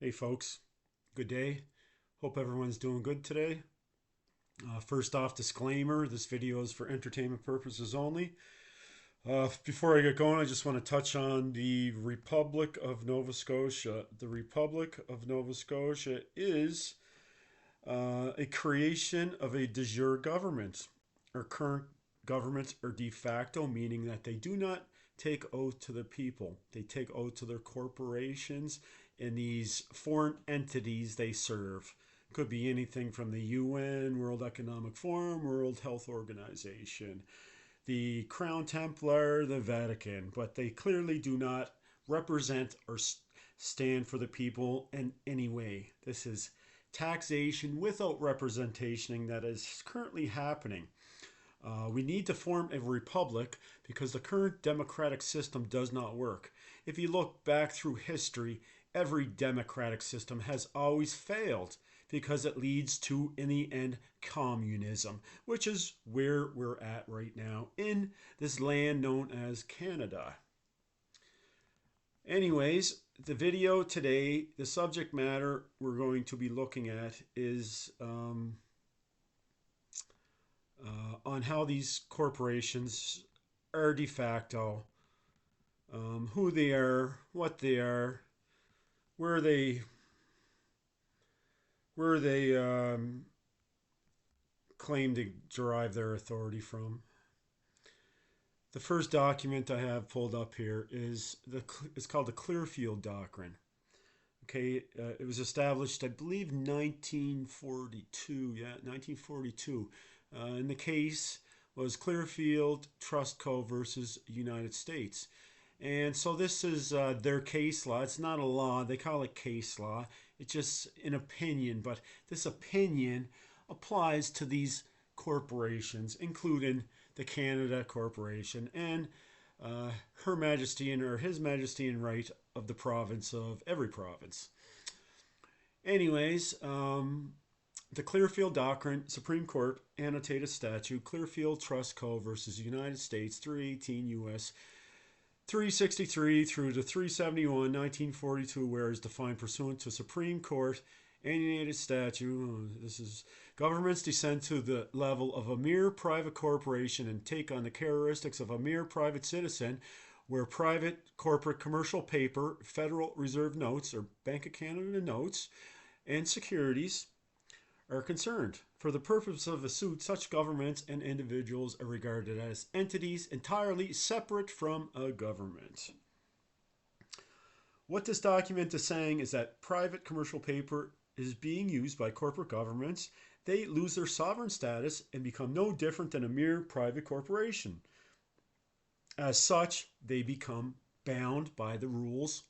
Hey folks, good day. Hope everyone's doing good today. First off, disclaimer, this video is for entertainment purposes only. Before I get going, I just want to touch on the Republic of Nova Scotia. The Republic of Nova Scotia is a creation of a de jure government. Our current governments are de facto, meaning that they do not take oath to the people. They take oath to their corporations and these foreign entities they serve. Could be anything from the UN, World Economic Forum, World Health Organization, the Crown Templar, the Vatican, but they clearly do not represent or stand for the people in any way. This is taxation without representation that is currently happening. We need to form a republic because the current democratic system does not work. If you look back through history, every democratic system has always failed because it leads to, in the end, communism, which is where we're at right now in this land known as Canada. Anyways, the video today, the subject matter we're going to be looking at is on how these corporations are de facto, who they are, what they are, where they claim to derive their authority from. The first document I have pulled up here is it's called the Clearfield Doctrine. Okay, it was established, I believe, 1942. Yeah, 1942. And the case was Clearfield Trust Co. versus United States. And so this is their case law. It's not a law. They call it case law. It's just an opinion. But this opinion applies to these corporations, including the Canada Corporation and Her Majesty and or His Majesty and right of the province of every province. Anyways, the Clearfield Doctrine, Supreme Court, annotated statute, Clearfield Trust Co. versus United States, 318 U.S. 363 through to 371, 1942, where is defined pursuant to Supreme Court annotated statute. This is governments descend to the level of a mere private corporation and take on the characteristics of a mere private citizen, where private, corporate, commercial paper, Federal Reserve notes or Bank of Canada notes, and securities are concerned. For the purpose of a suit, such governments and individuals are regarded as entities entirely separate from a government. What this document is saying is that private commercial paper is being used by corporate governments. They lose their sovereign status and become no different than a mere private corporation. As such, they become bound by the rules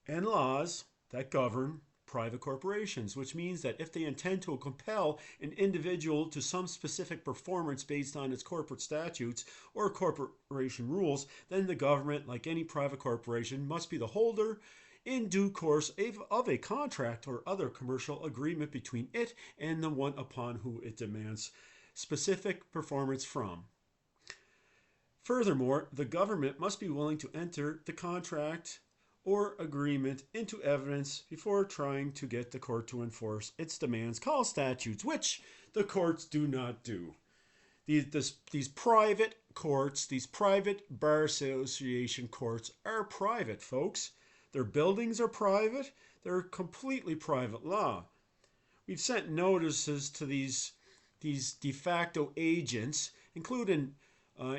and laws that govern private corporations, which means that if they intend to compel an individual to some specific performance based on its corporate statutes or corporation rules, then the government, like any private corporation, must be the holder in due course of a contract or other commercial agreement between it and the one upon whom it demands specific performance from. Furthermore, the government must be willing to enter the contract or agreement into evidence before trying to get the court to enforce its demands, called statutes, which the courts do not do. These private courts, these private bar association courts are private, folks. Their buildings are private. They're completely private law. We've sent notices to these de facto agents, including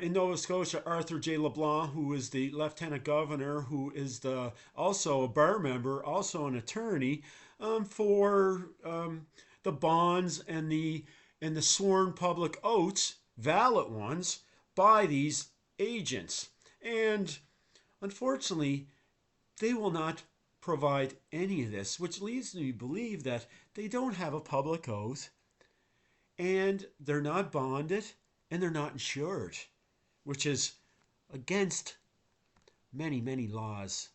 in Nova Scotia, Arthur J. LeBlanc, who is the lieutenant governor, who is also a bar member, also an attorney, for the bonds and the sworn public oaths, valid ones, by these agents. And unfortunately, they will not provide any of this, which leads me to believe that they don't have a public oath, and they're not bonded, and they're not insured, which is against many, many laws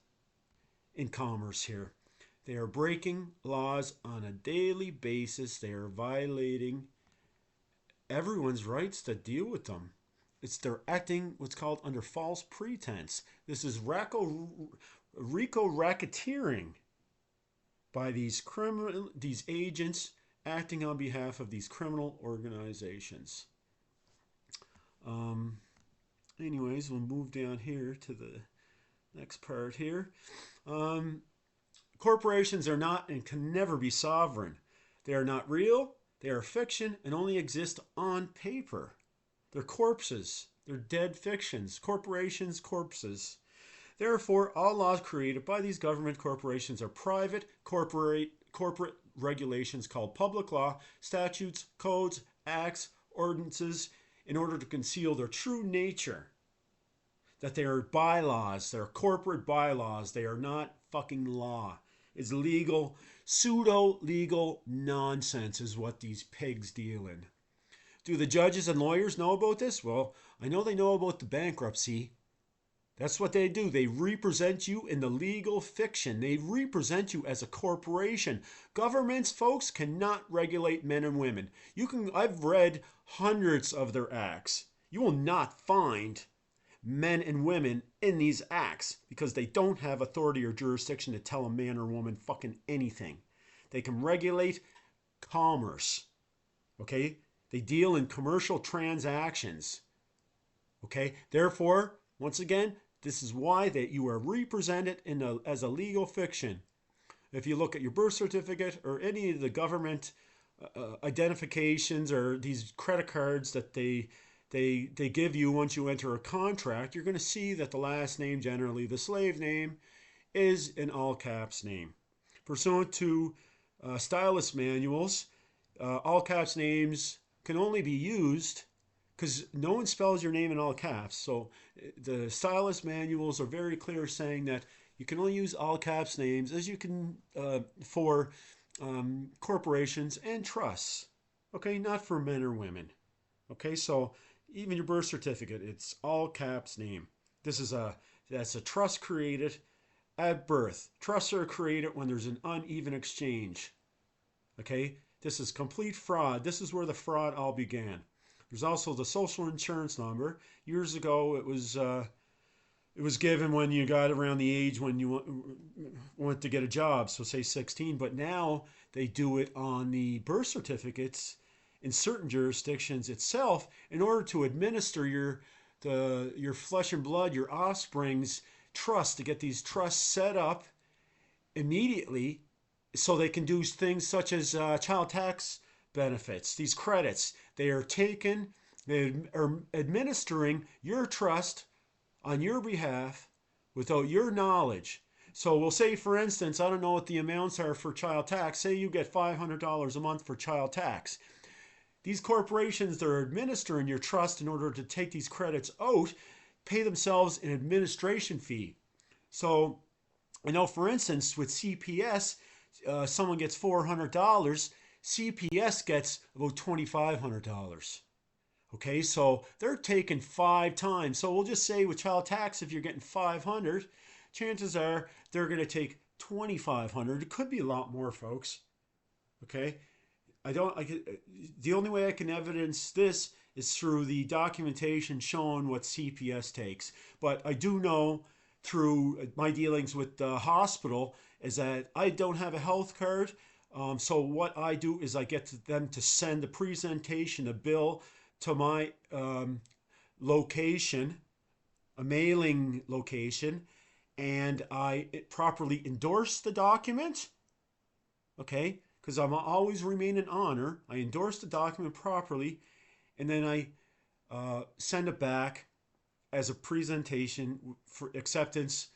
in commerce here. They are breaking laws on a daily basis. They are violating everyone's rights to deal with them. They're acting what's called under false pretense. This is RICO racketeering by these agents acting on behalf of these criminal organizations. Anyways, we'll move down here to the next part here. Corporations are not and can never be sovereign. They are not real, they are fiction, and only exist on paper. They're corpses. They're dead fictions. Corporations, corpses. Therefore, all laws created by these government corporations are private, corporate regulations called public law, statutes, codes, acts, ordinances, in order to conceal their true nature. That they are bylaws. They're corporate bylaws. They are not fucking law. It's legal, pseudo-legal nonsense is what these pigs deal in. Do the judges and lawyers know about this? Well, I know they know about the bankruptcy. That's what they do. They represent you in the legal fiction. They represent you as a corporation. Governments, folks, cannot regulate men and women. I've read hundreds of their acts. You will not find men and women in these acts because they don't have authority or jurisdiction to tell a man or woman fucking anything. They can regulate commerce. Okay? They deal in commercial transactions. Okay? Therefore, once again, this is why that you are represented as a legal fiction. If you look at your birth certificate or any of the government identifications or these credit cards that they give you once you enter a contract, you're going to see that the last name, generally the slave name, is an all caps name. Pursuant to stylist manuals, all caps names can only be used because no one spells your name in all caps. So the stylist manuals are very clear saying that you can only use all caps names as you can for corporations and trusts. Okay, not for men or women. Okay, so even your birth certificate, it's all caps name. That's a trust created at birth. Trusts are created when there's an uneven exchange. Okay, this is complete fraud. This is where the fraud all began. There's also the social insurance number. Years ago, it was given when you got around the age when you went to get a job, so say 16. But now they do it on the birth certificates in certain jurisdictions itself in order to administer your flesh and blood, your offspring's trust, to get these trusts set up immediately so they can do things such as child tax benefits, these credits. They are taken, they are administering your trust on your behalf without your knowledge. So we'll say, for instance, I don't know what the amounts are for child tax. Say you get $500 a month for child tax. These corporations that are administering your trust in order to take these credits out pay themselves an administration fee. So, I know, for instance, with CPS, someone gets $400, CPS gets about $2,500. Okay, so they're taking 5 times. So we'll just say with child tax, if you're getting $500, chances are they're going to take $2,500. It could be a lot more, folks. Okay, the only way I can evidence this is through the documentation showing what CPS takes. But I do know through my dealings with the hospital is that I don't have a health card. So what I do is I get them to send a presentation, a bill to my location, a mailing location, and I properly endorse the document. Okay, because I'm always remain in honor. I endorse the document properly, and then I send it back as a presentation for acceptance.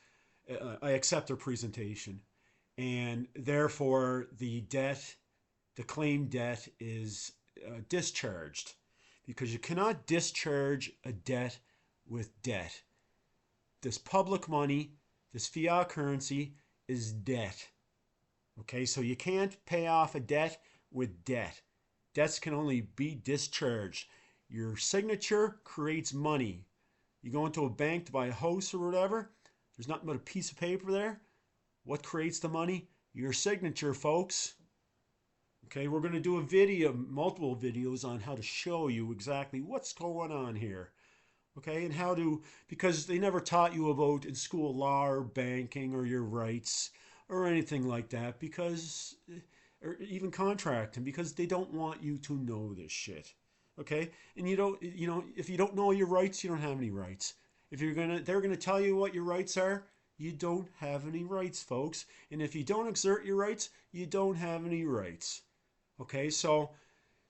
I accept their presentation, and therefore the claim debt is discharged, because you cannot discharge a debt with debt. This public money, this fiat currency, is debt. Okay, so you can't pay off a debt with debt. Debts can only be discharged. Your signature creates money. You go into a bank to buy a house or whatever, there's nothing but a piece of paper there. What creates the money? Your signature, folks. Okay, we're going to do a video, multiple videos on how to show you exactly what's going on here. Okay, and how to, because they never taught you about in school law or banking or your rights or anything like that, because, or even contracting, because they don't want you to know this shit. Okay? And if you don't know your rights, you don't have any rights. If they're gonna tell you what your rights are, you don't have any rights, folks. And if you don't exert your rights, you don't have any rights. Okay? So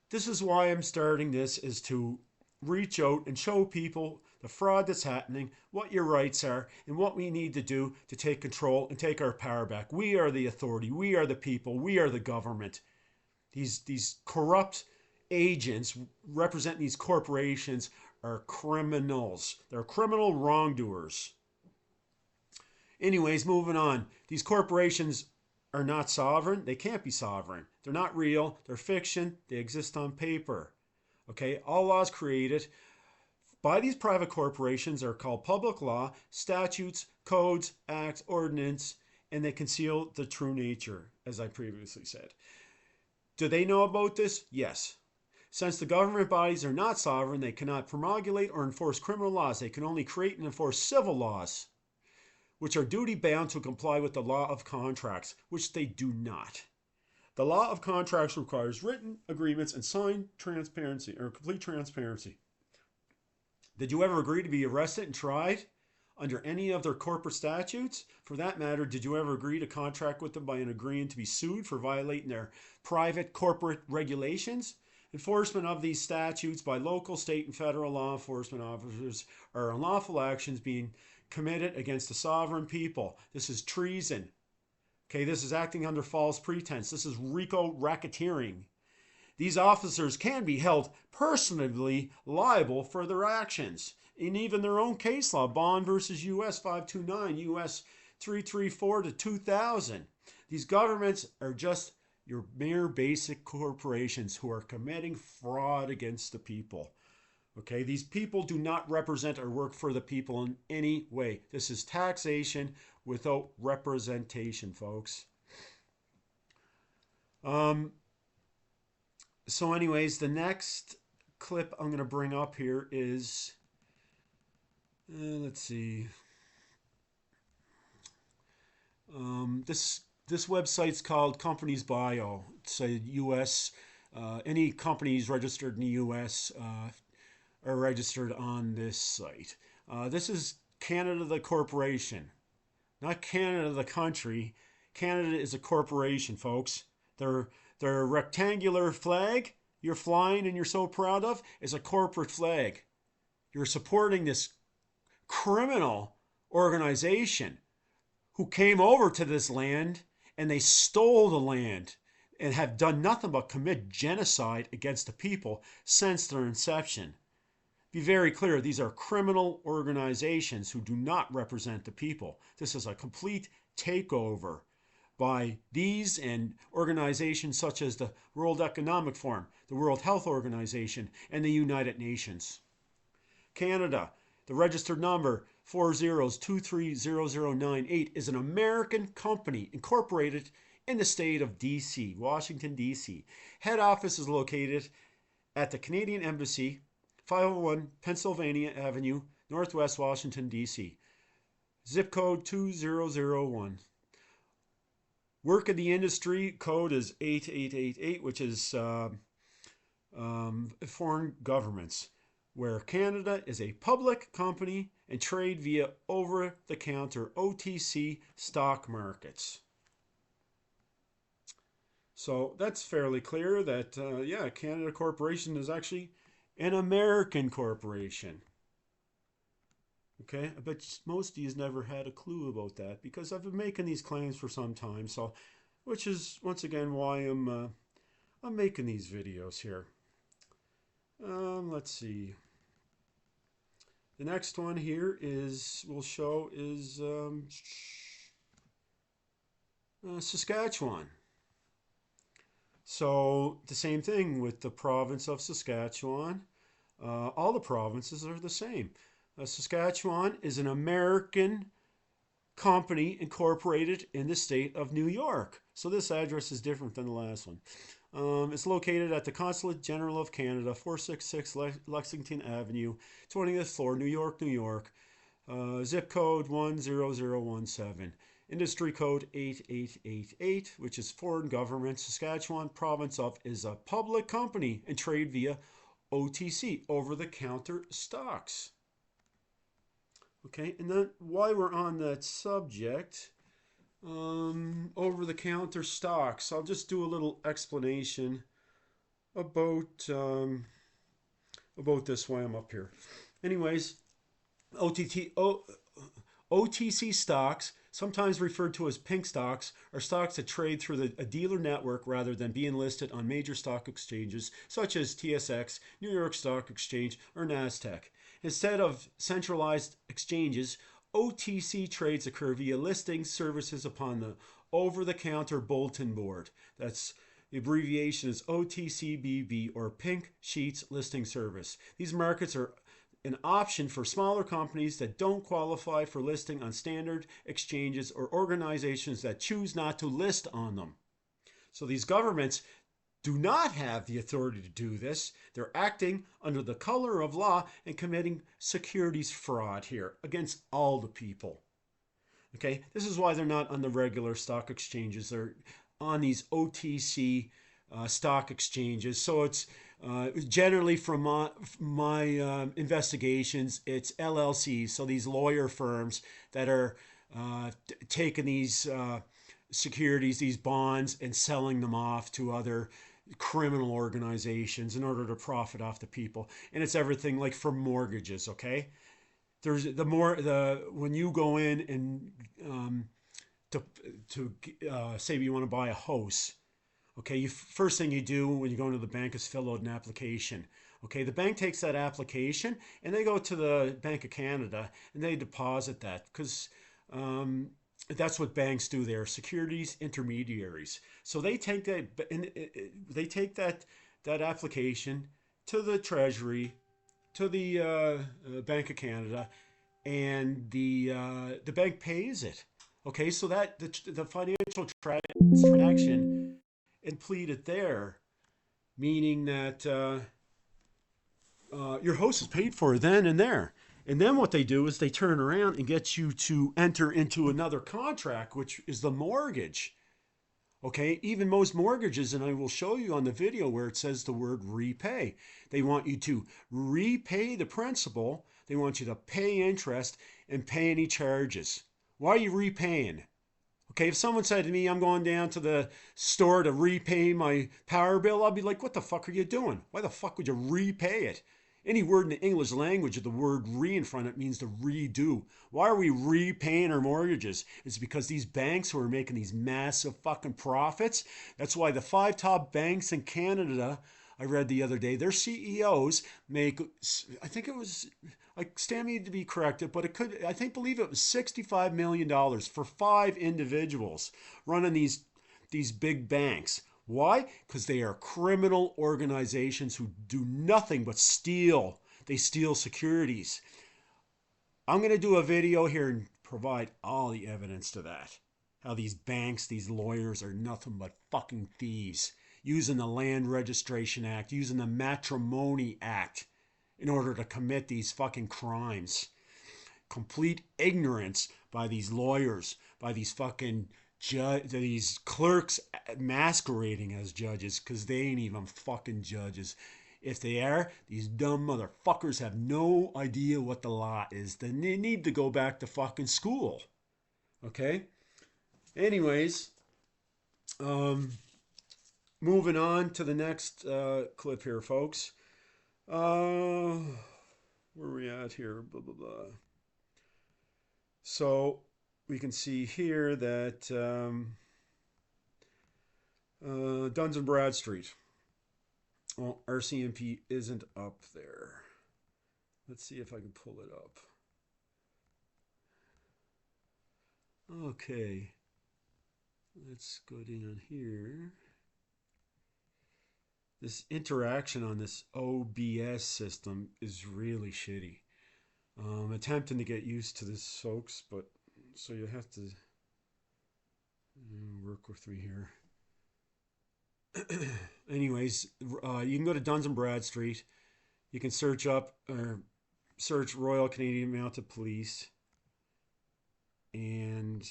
this is why I'm starting this, is to reach out and show people the fraud that's happening, what your rights are, and what we need to do to take control and take our power back. We are the authority. We are the people. We are the government. These corrupt agents representing these corporations are criminals. They're criminal wrongdoers. Anyways, moving on. These corporations are not sovereign. They can't be sovereign. They're not real. They're fiction. They exist on paper. Okay, all laws created by these private corporations are called public law, statutes, codes, acts, ordinance, and they conceal the true nature, as I previously said. Do they know about this? Yes. Since the government bodies are not sovereign, they cannot promulgate or enforce criminal laws. They can only create and enforce civil laws, which are duty bound to comply with the law of contracts, which they do not. The law of contracts requires written agreements and signed transparency, or complete transparency. Did you ever agree to be arrested and tried under any of their corporate statutes? For that matter, did you ever agree to contract with them by agreeing to be sued for violating their private corporate regulations? Enforcement of these statutes by local, state, and federal law enforcement officers are unlawful actions being committed against the sovereign people. This is treason. Okay, this is acting under false pretense. This is RICO racketeering. These officers can be held personally liable for their actions. In even their own case law, Bond versus US 529, US 334 to 2000. These governments are just your mere basic corporations who are committing fraud against the people. Okay, these people do not represent or work for the people in any way. This is taxation without representation, folks. So anyways, the next clip I'm going to bring up here is, let's see. This website's called Companies Bio. It's a U.S. Any companies registered in the U.S. Are registered on this site. This is Canada the corporation, not Canada the country. Canada is a corporation, folks. Their rectangular flag you're flying and you're so proud of is a corporate flag. You're supporting this criminal organization who came over to this land and they stole the land and have done nothing but commit genocide against the people since their inception. Be very clear, these are criminal organizations who do not represent the people. This is a complete takeover by these and organizations such as the World Economic Forum, the World Health Organization, and the United Nations. Canada, the registered number 40230098, is an American company incorporated in the state of D.C., Washington, D.C. Head office is located at the Canadian Embassy, 501 Pennsylvania Avenue, Northwest Washington, D.C. Zip code 2001. Work in the industry code is 8888, which is foreign governments, where Canada is a public company and trade via over-the-counter OTC stock markets. So that's fairly clear that, yeah, Canada Corporation is actually an American corporation. Okay, I bet most of you never had a clue about that because I've been making these claims for some time. So, which is once again why I'm making these videos here. Let's see. The next one here we'll show is Saskatchewan. So the same thing with the province of Saskatchewan. All the provinces are the same. Saskatchewan is an American company incorporated in the state of New York. So this address is different than the last one. It's located at the Consulate General of Canada, 466 Lexington Avenue, 20th floor, New York, New York. Zip code 10017. Industry code 8888, which is foreign government. Saskatchewan province of is a public company and trade via OTC, over-the-counter stocks. Okay, and then while we're on that subject, over-the-counter stocks, I'll just do a little explanation about this while I'm up here. Anyways, OTC stocks, sometimes referred to as pink stocks, are stocks that trade through a dealer network rather than being listed on major stock exchanges such as TSX, New York Stock Exchange, or NASDAQ. Instead of centralized exchanges, OTC trades occur via listing services upon the over-the-counter bulletin board. That's the abbreviation is OTCBB, or Pink Sheets Listing Service. These markets are an option for smaller companies that don't qualify for listing on standard exchanges or organizations that choose not to list on them. So these governments do not have the authority to do this. They're acting under the color of law and committing securities fraud here against all the people. Okay, this is why they're not on the regular stock exchanges. They're on these OTC stock exchanges. So it's generally, from my investigations, it's LLCs, so these lawyer firms that are taking these securities, these bonds, and selling them off to other criminal organizations in order to profit off the people. And it's everything like for mortgages, okay? There's when you go in and say you want to buy a house. Okay, first thing you do when you go into the bank is fill out an application. Okay, the bank takes that application and they go to the Bank of Canada and they deposit that, because that's what banks do. They're securities intermediaries. So they take that application to the Treasury, to the Bank of Canada, and the bank pays it. Okay, so that the financial transaction completed there, meaning that your house is paid for then and there. And then what they do is they turn around and get you to enter into another contract, which is the mortgage. Okay, even most mortgages, and I will show you on the video where it says the word repay. They want you to repay the principal. They want you to pay interest and pay any charges. Why are you repaying? Okay, if someone said to me, I'm going down to the store to repay my power bill, I'll be like, what the fuck are you doing? Why the fuck would you repay it? Any word in the English language with the word re in front of it means to redo. Why are we repaying our mortgages? It's because these banks who are making these massive fucking profits. That's why the 5 top banks in Canada, I read the other day, their CEOs make, I think it was, I stand me to be corrected, but believe it was $65 million for 5 individuals running these big banks. Why? Because they are criminal organizations who do nothing but steal. They steal securities. I'm going to do a video here and provide all the evidence to that. How these banks, these lawyers are nothing but fucking thieves. Using the Land Registration Act, using the Matrimony Act in order to commit these fucking crimes. Complete ignorance by these lawyers, by these fucking these clerks masquerading as judges, because they ain't even fucking judges. If they are, these dumb motherfuckers have no idea what the law is. Then they need to go back to fucking school. Okay? Anyways, moving on to the next clip here, folks. Where are we at here? Blah, blah, blah. So we can see here that Duns and Bradstreet. Well, RCMP isn't up there. Let's see if I can pull it up. Okay. Let's go down here. This interaction on this OBS system is really shitty. I'm attempting to get used to this, folks, but so you have to work with me here. Anyways, you can go to Duns and Bradstreet. You can search Royal Canadian Mounted Police, and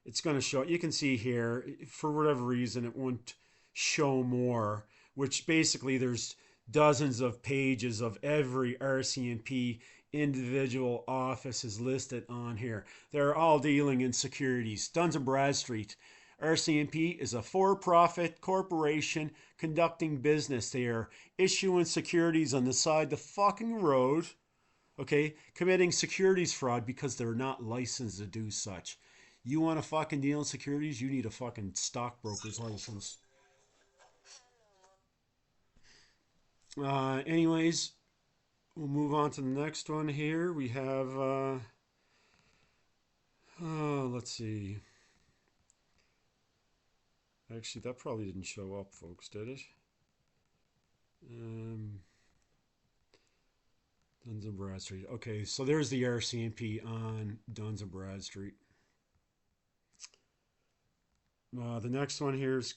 it's going to show. You can see here, for whatever reason, it won't show more, which basically there's dozens of pages of every RCMP individual office is listed on here. They're all dealing in securities. Duns and Bradstreet. RCMP is a for-profit corporation conducting business. They are issuing securities on the side of the fucking road, okay, committing securities fraud because they're not licensed to do such. You want to fucking deal in securities, you need a fucking stockbroker's license. Anyways, we'll move on to the next one here. We have, let's see. Actually, that probably didn't show up, folks, did it? Duns and Bradstreet. Okay, so there's the RCMP on Duns and Bradstreet. The next one here is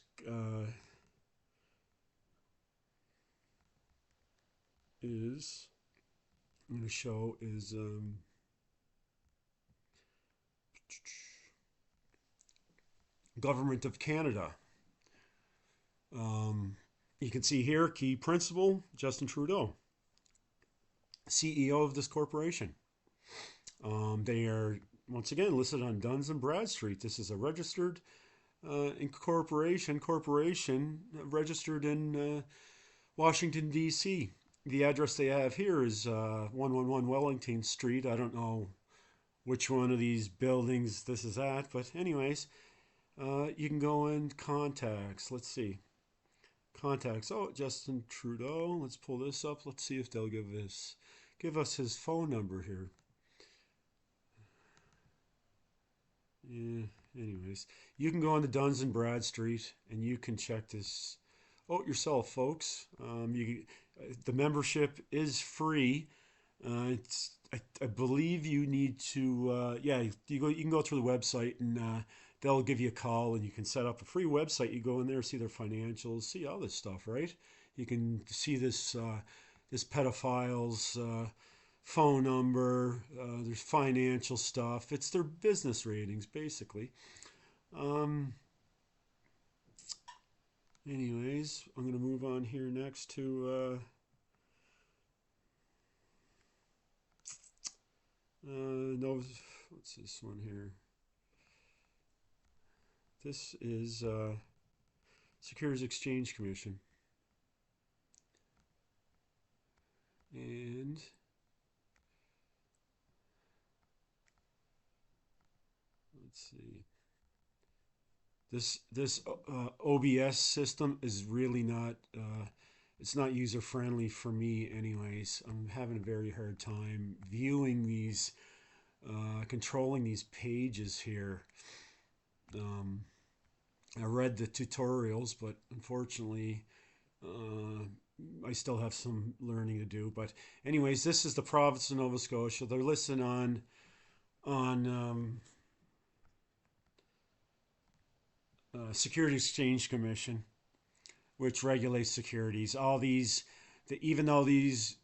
I'm going to show is Government of Canada. You can see here, key principal, Justin Trudeau, CEO of this corporation. They are, once again, listed on Duns and Bradstreet. This is a registered corporation registered in Washington, D.C. The address they have here is 111 Wellington Street. I don't know which one of these buildings this is at, but anyways, you can go in contacts. Let's see. Contacts. Oh, Justin Trudeau. Let's pull this up. Let's see if they'll give us his phone number here. Yeah. Anyways, you can go on to Duns and Bradstreet and you can check this out yourself, folks. The membership is free. I believe you need to you can go through the website and they'll give you a call and you can set up a free website. You go in there, see their financials, see all this stuff, right? You can see this pedophile's phone number. There's financial stuff. It's their business ratings, basically. Anyways, I'm going to move on here next to no, what's this one here? This is Securities Exchange Commission. And let's see. This OBS system is really not it's not user friendly for me anyways. I'm having a very hard time viewing these controlling these pages here. I read the tutorials, but unfortunately I still have some learning to do. But anyways, this is the province of Nova Scotia. They're listed on Securities Exchange Commission, which regulates securities. All these, even though these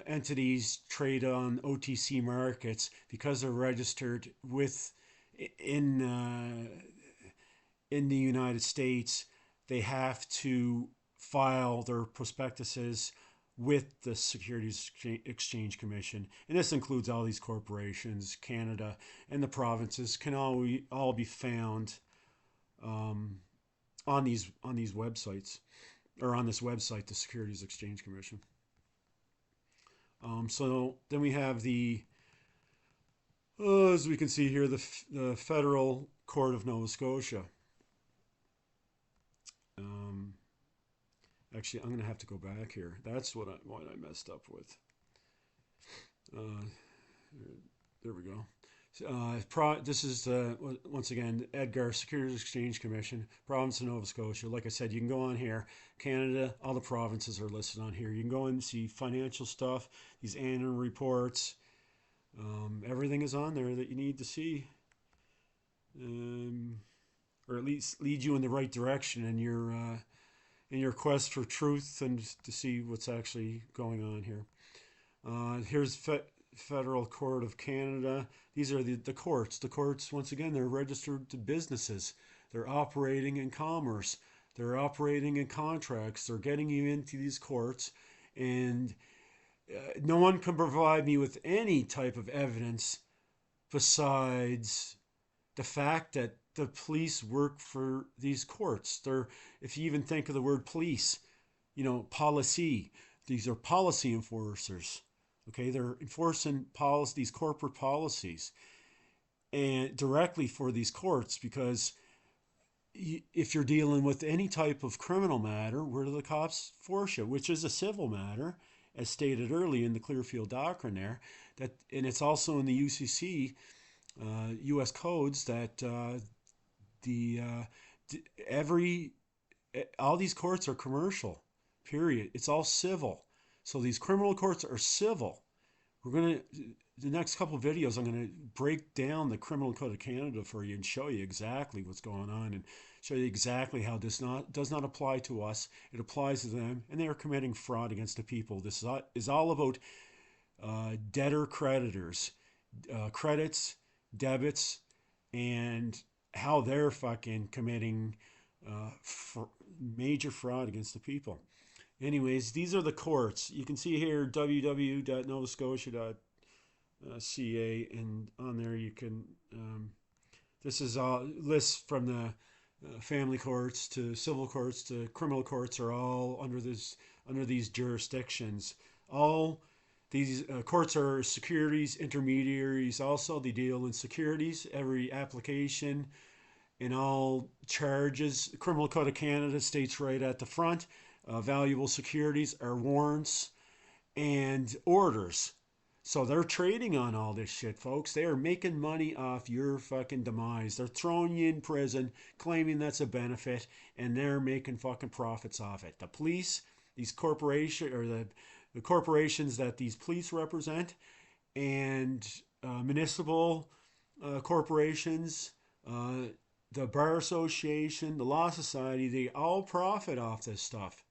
entities trade on OTC markets, because they're registered in the United States, they have to file their prospectuses with the Securities Exchange Commission, and this includes all these corporations. Canada and the provinces can all be found on these websites, or on this website, the Securities Exchange Commission. So then we have as we can see here, the Federal Court of Nova Scotia. Actually, I'm going to have to go back here. That's what I messed up with. There we go. This is once again EDGAR, Securities Exchange Commission, province of Nova Scotia. Like I said, you can go on here. Canada, all the provinces are listed on here. You can go in and see financial stuff, these annual reports. Everything is on there that you need to see, or at least lead you in the right direction in your quest for truth and to see what's actually going on here. Here's Federal Court of Canada. These are the courts. The courts, once again, they're registered to businesses. They're operating in commerce. They're operating in contracts. They're getting you into these courts. And no one can provide me with any type of evidence besides the fact that the police work for these courts. They're, if you even think of the word police, policy, these are policy enforcers. Okay, they're enforcing policy, these corporate policies, and directly for these courts because if you're dealing with any type of criminal matter, where do the cops force you? Which is a civil matter, as stated early in the Clearfield Doctrine there. That, and it's also in the UCC, U.S. codes that the every all these courts are commercial. Period. It's all civil. So these criminal courts are civil. We're gonna the next couple of videos. I'm gonna break down the Criminal Code of Canada for you and show you exactly what's going on and show you exactly how this does not apply to us. It applies to them, and they are committing fraud against the people. This is all about debtor creditors, credits, debits, and how they're fucking committing major fraud against the people. Anyways, these are the courts. You can see here www.novascotia.ca, and on there you can. This is a list from the family courts to civil courts to criminal courts are all under these jurisdictions. All these courts are securities intermediaries. Also, they deal in securities. Every application and all charges. The Criminal Code of Canada states right at the front. Valuable securities are warrants and orders. So they're trading on all this shit, folks. They are making money off your fucking demise. They're throwing you in prison, claiming that's a benefit, and they're making fucking profits off it. The police, these corporations, or the corporations that these police represent, and municipal corporations, the Bar Association, the Law Society, they all profit off this stuff.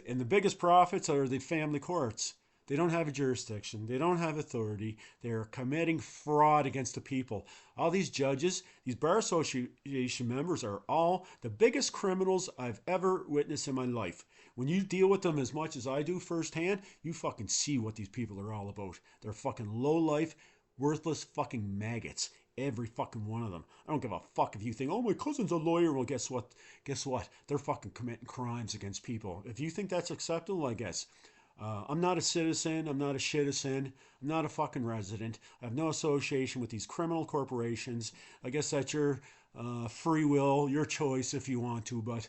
And the biggest profits are the family courts. They don't have a jurisdiction. They don't have authority. They're committing fraud against the people. All these judges, these Bar Association members are all the biggest criminals I've ever witnessed in my life. When you deal with them as much as I do firsthand, you fucking see what these people are all about. They're fucking low-life, worthless fucking maggots. Every fucking one of them. I don't give a fuck if you think, oh, my cousin's a lawyer. Well, guess what? Guess what? They're fucking committing crimes against people. If you think that's acceptable, I guess. I'm not a citizen. I'm not a citizen. I'm not a fucking resident. I have no association with these criminal corporations. I guess that's your free will, your choice if you want to. But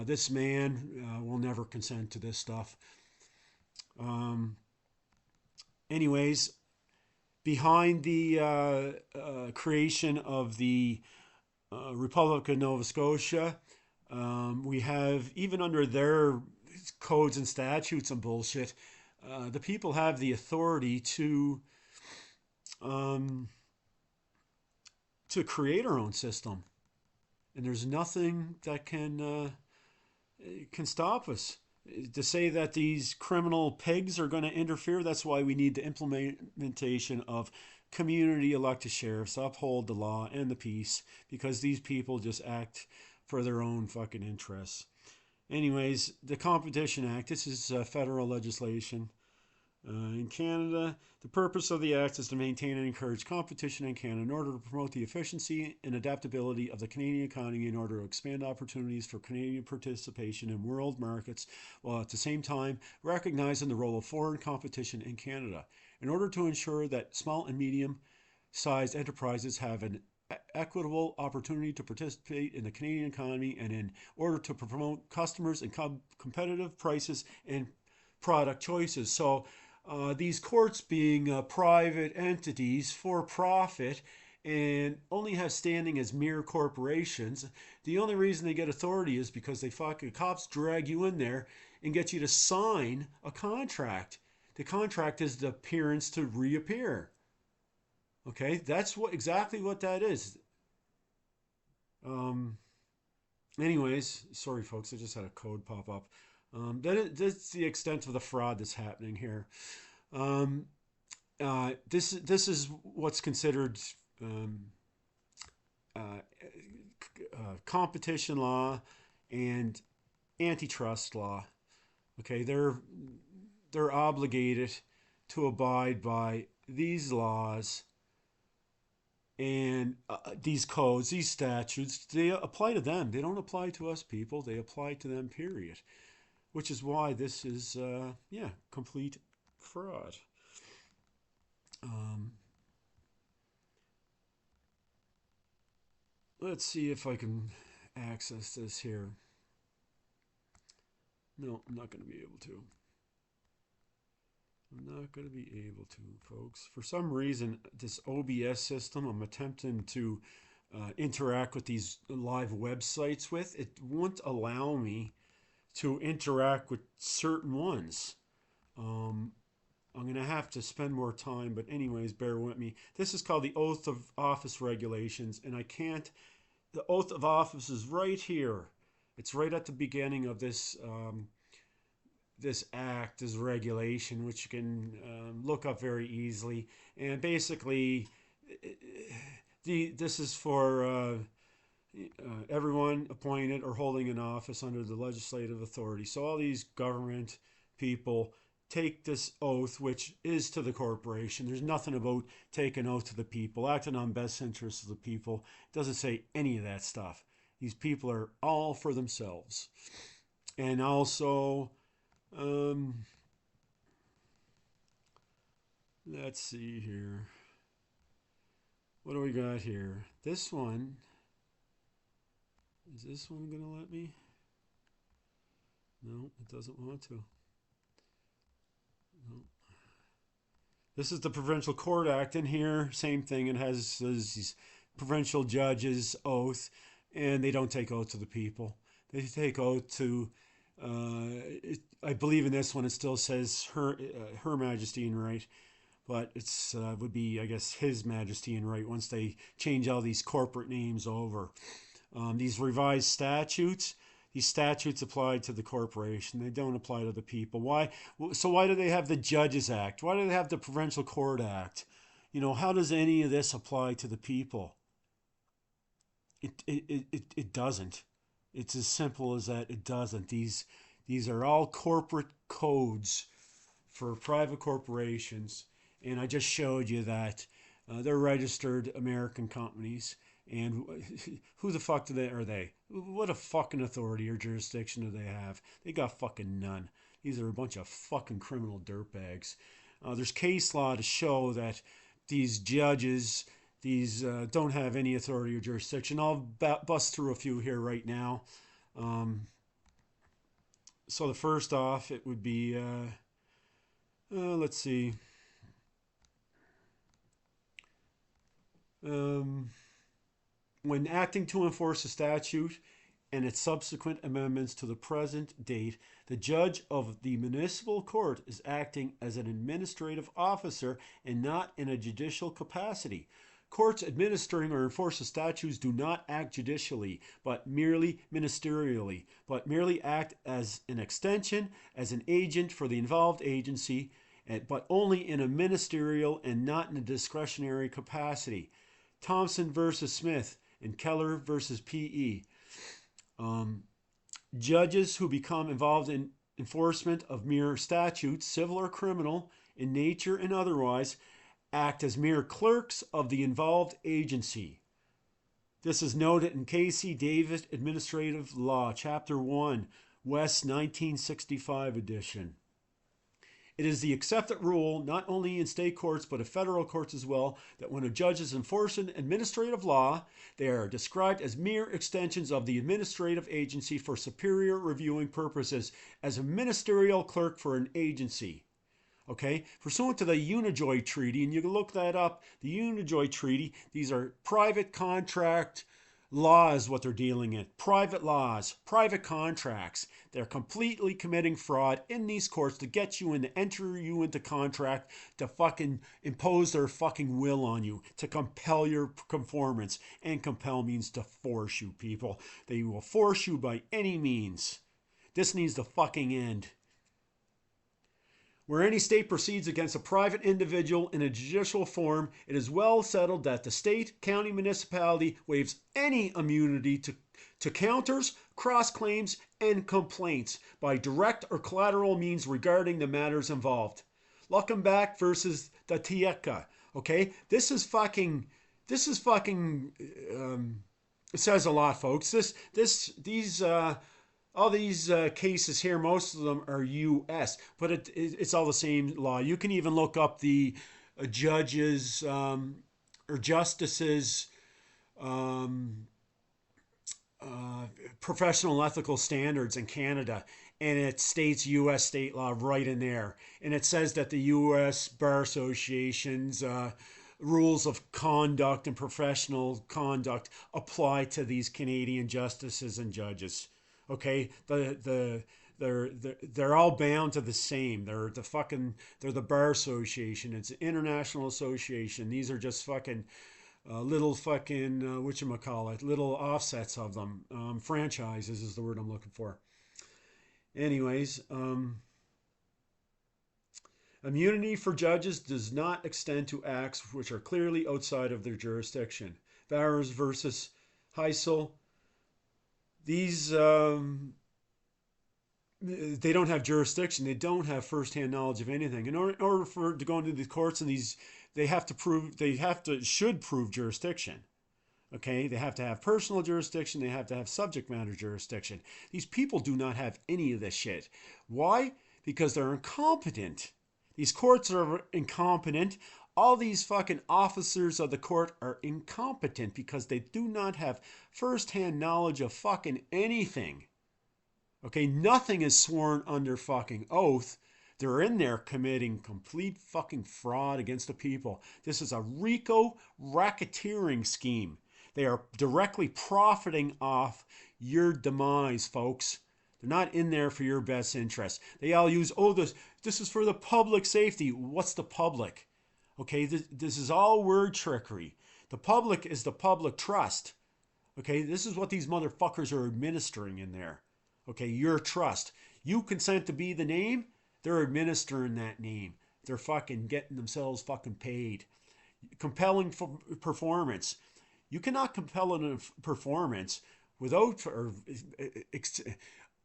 this man will never consent to this stuff. Anyways, behind the creation of the Republic of Nova Scotia, we have, even under their codes and statutes and bullshit, the people have the authority to create our own system, and there's nothing that can stop us. To say that these criminal pigs are going to interfere, that's why we need the implementation of community elected sheriffs to uphold the law and the peace, because these people just act for their own fucking interests. Anyways, the Competition Act, this is federal legislation. In Canada, the purpose of the Act is to maintain and encourage competition in Canada in order to promote the efficiency and adaptability of the Canadian economy in order to expand opportunities for Canadian participation in world markets, while at the same time recognizing the role of foreign competition in Canada. In order to ensure that small and medium-sized enterprises have an equitable opportunity to participate in the Canadian economy, and in order to promote customers and competitive prices and product choices. So these courts being private entities for profit and only have standing as mere corporations, the only reason they get authority is because the cops drag you in there and get you to sign a contract. The contract is the appearance to reappear. Okay, that's exactly what that is. Anyways, sorry folks, I just had a code pop up. That's the extent of the fraud that's happening here. This is what's considered um, uh, competition law and antitrust law. Okay, they're obligated to abide by these laws and these codes, these statutes. They apply to them. They don't apply to us people. They apply to them. Period. Which is why this is yeah, complete fraud. Um, let's see if I can access this here. No, I'm not going to be able to. I'm not going to be able to, folks. For some reason, this OBS system I'm attempting to interact with these live websites with, it won't allow me to interact with certain ones. Um, I'm going to have to spend more time, but anyways, bear with me. This is called the Oath of Office Regulations, and I can't. The Oath of Office is right here. It's right at the beginning of this act, this regulation, which you can look up very easily. And basically, this is for everyone appointed or holding an office under the legislative authority. So all these government people take this oath, which is to the corporation. There's nothing about take an oath to the people, acting on best interests of the people. It doesn't say any of that stuff. These people are all for themselves. And also, let's see here. What do we got here? This one. Is this one going to let me? No, it doesn't want to. No. This is the Provincial Court Act in here. Same thing. It has these provincial judges' oath, and they don't take oath to the people. They take oath to, I believe in this one it still says Her Majesty in right, but it's would be, I guess, His Majesty in right once they change all these corporate names over. These revised statutes, these statutes apply to the corporation. They don't apply to the people. Why? So why do they have the Judges Act? Why do they have the Provincial Court Act? You know, how does any of this apply to the people? It doesn't. It's as simple as that. It doesn't. These are all corporate codes for private corporations. And I just showed you that they're registered American companies. And who the fuck are they? What a fucking authority or jurisdiction do they have? They got fucking none. These are a bunch of fucking criminal dirtbags. There's case law to show that these judges, these don't have any authority or jurisdiction. I'll bust through a few here right now. So the first off, it would be, let's see. When acting to enforce a statute and its subsequent amendments to the present date, the judge of the municipal court is acting as an administrative officer and not in a judicial capacity. Courts administering or enforcing statutes do not act judicially, but merely ministerially, but merely act as an extension, as an agent for the involved agency, but only in a ministerial and not in a discretionary capacity. Thompson versus Smith and Keller versus P.E. Judges who become involved in enforcement of mere statutes, civil or criminal, in nature and otherwise, act as mere clerks of the involved agency. This is noted in Casey Davis Administrative Law, Chapter 1, West 1965 edition. It is the accepted rule, not only in state courts, but in federal courts as well, that when a judge is enforcing administrative law, they are described as mere extensions of the administrative agency for superior reviewing purposes, as a ministerial clerk for an agency. Okay, pursuant to the Unijoy Treaty, and you can look that up, the Unijoy Treaty, these are private contract laws, what they're dealing in. Private laws, private contracts. They're completely committing fraud in these courts to get you and to enter you into contract to fucking impose their fucking will on you, to compel your conformance. And compel means to force you, people. They will force you by any means. This needs to fucking end. Where any state proceeds against a private individual in a judicial form, it is well settled that the state, county, municipality waives any immunity to counters, cross claims, and complaints by direct or collateral means regarding the matters involved. Luckenbach versus the Tieka. Okay, this is fucking. It says a lot, folks. All these cases here, most of them are U.S., but it's all the same law. You can even look up the judges or justices' professional ethical standards in Canada, and it states U.S. state law right in there. And it says that the U.S. Bar Association's rules of conduct and professional conduct apply to these Canadian justices and judges. Okay, they're all bound to the same. They're the Bar Association. It's an international association. These are just fucking little fucking whatchamacallit, little offsets of them. Franchises is the word I'm looking for. Anyways, immunity for judges does not extend to acts which are clearly outside of their jurisdiction. Bowers versus Heisel. These they don't have jurisdiction. They don't have firsthand knowledge of anything. In order for to go into the courts and these, should prove jurisdiction. Okay, they have to have personal jurisdiction. They have to have subject matter jurisdiction. These people do not have any of this shit. Why? Because they're incompetent. These courts are incompetent. All these fucking officers of the court are incompetent because they do not have firsthand knowledge of fucking anything. Okay, nothing is sworn under fucking oath. They're in there committing complete fucking fraud against the people. This is a RICO racketeering scheme. They are directly profiting off your demise, folks. They're not in there for your best interest. They all use, this is for the public safety. What's the public? Okay, this is all word trickery. The public is the public trust. Okay, this is what these motherfuckers are administering in there. Okay, your trust. You consent to be the name, they're administering that name. They're fucking getting themselves fucking paid. Compelling performance. You cannot compel a performance without,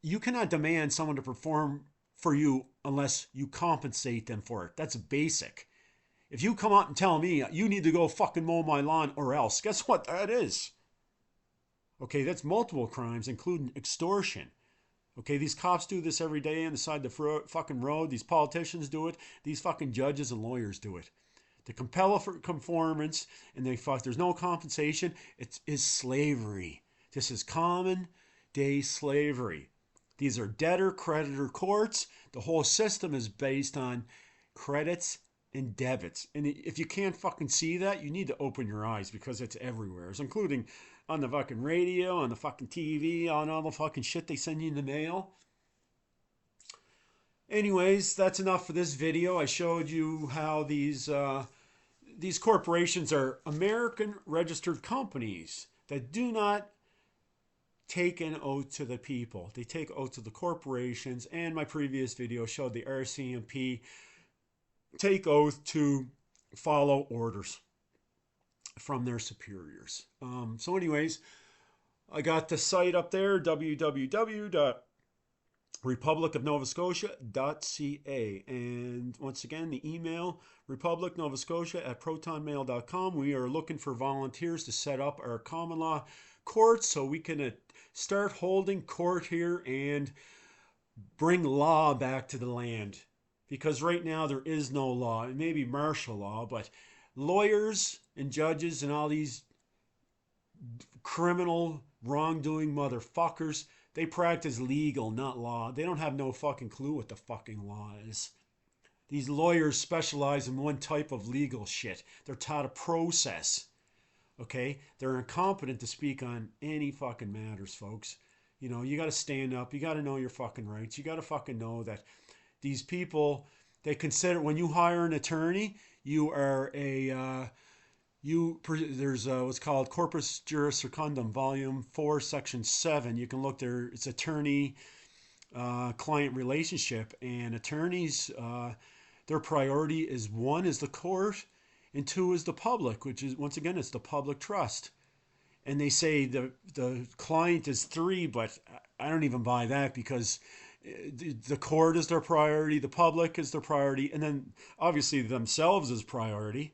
you cannot demand someone to perform for you unless you compensate them for it. That's basic. If you come out and tell me you need to go fucking mow my lawn or else, guess what that is? Okay, that's multiple crimes, including extortion. Okay, these cops do this every day on the side of the fucking road. These politicians do it. These fucking judges and lawyers do it. To compel a conformance and there's no compensation, it is slavery. This is common day slavery. These are debtor-creditor courts. The whole system is based on credits and debits. And if you can't fucking see that, you need to open your eyes because it's everywhere. It's including on the fucking radio, on the fucking TV, on all the fucking shit they send you in the mail. Anyways, that's enough for this video. I showed you how these corporations are American registered companies that do not take an oath to the people. They take oath to the corporations, and my previous video showed the RCMP take oath to follow orders from their superiors. So anyways, I got the site up there, www.republicofnovascotia.ca, and once again the email republicnovascotia@protonmail.com. We are looking for volunteers to set up our common law courts so we can start holding court here and bring law back to the land, because right now there is no law. It may be martial law, but lawyers and judges and all these criminal wrongdoing motherfuckers, they practice legal, not law. They don't have no fucking clue what the fucking law is. These lawyers specialize in one type of legal shit. They're taught a process. Okay? They're incompetent to speak on any fucking matters, folks. You know, you got to stand up. You got to know your fucking rights. You got to fucking know that these people, they consider, when you hire an attorney, you are there's what's called Corpus Juris Secundum, Volume 4, Section 7. You can look there. It's attorney client relationship, and attorneys Their priority is one is the court, and two is the public, which is once again it's the public trust. And they say the client is three, but I don't even buy that because the court is their priority, the public is their priority, and then obviously themselves is priority.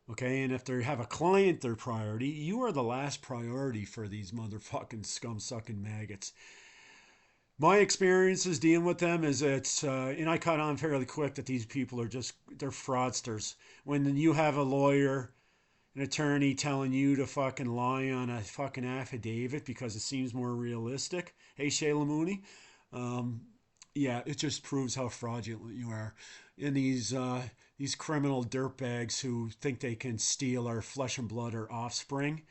Okay, and if they have a client their priority, you are the last priority for these motherfucking scum sucking maggots. My experiences dealing with them is it's, and I caught on fairly quick that these people are just, they're fraudsters. When you have a lawyer, an attorney telling you to fucking lie on a fucking affidavit because it seems more realistic. Hey, Shayla Mooney. Um, yeah, it just proves how fraudulent you are. And these criminal dirtbags who think they can steal our flesh and blood or offspring.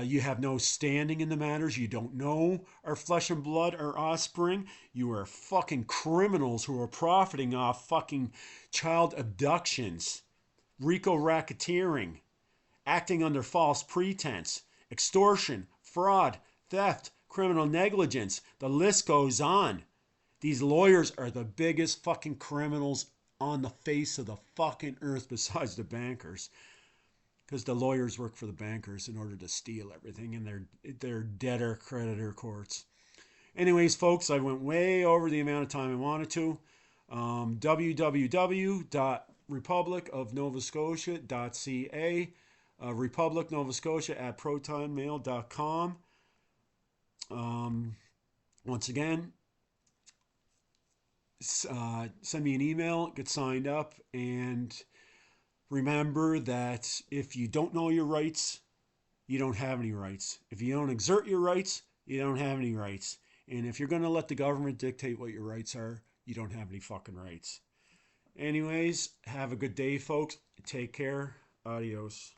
You have no standing in the matters. You don't know our flesh and blood or offspring. You are fucking criminals who are profiting off fucking child abductions, RICO racketeering, acting under false pretense, extortion, fraud, theft, criminal negligence. The list goes on. These lawyers are the biggest fucking criminals on the face of the fucking earth besides the bankers. Because the lawyers work for the bankers in order to steal everything in their debtor creditor courts. Anyways, folks, I went way over the amount of time I wanted to. www.republicofnovascotia.ca, Republic Nova Scotia at protonmail.com. Once again, send me an email, get signed up, and remember that if you don't know your rights, you don't have any rights. If you don't exert your rights, you don't have any rights. And if you're going to let the government dictate what your rights are, you don't have any fucking rights. Anyways, have a good day, folks. Take care. Adios.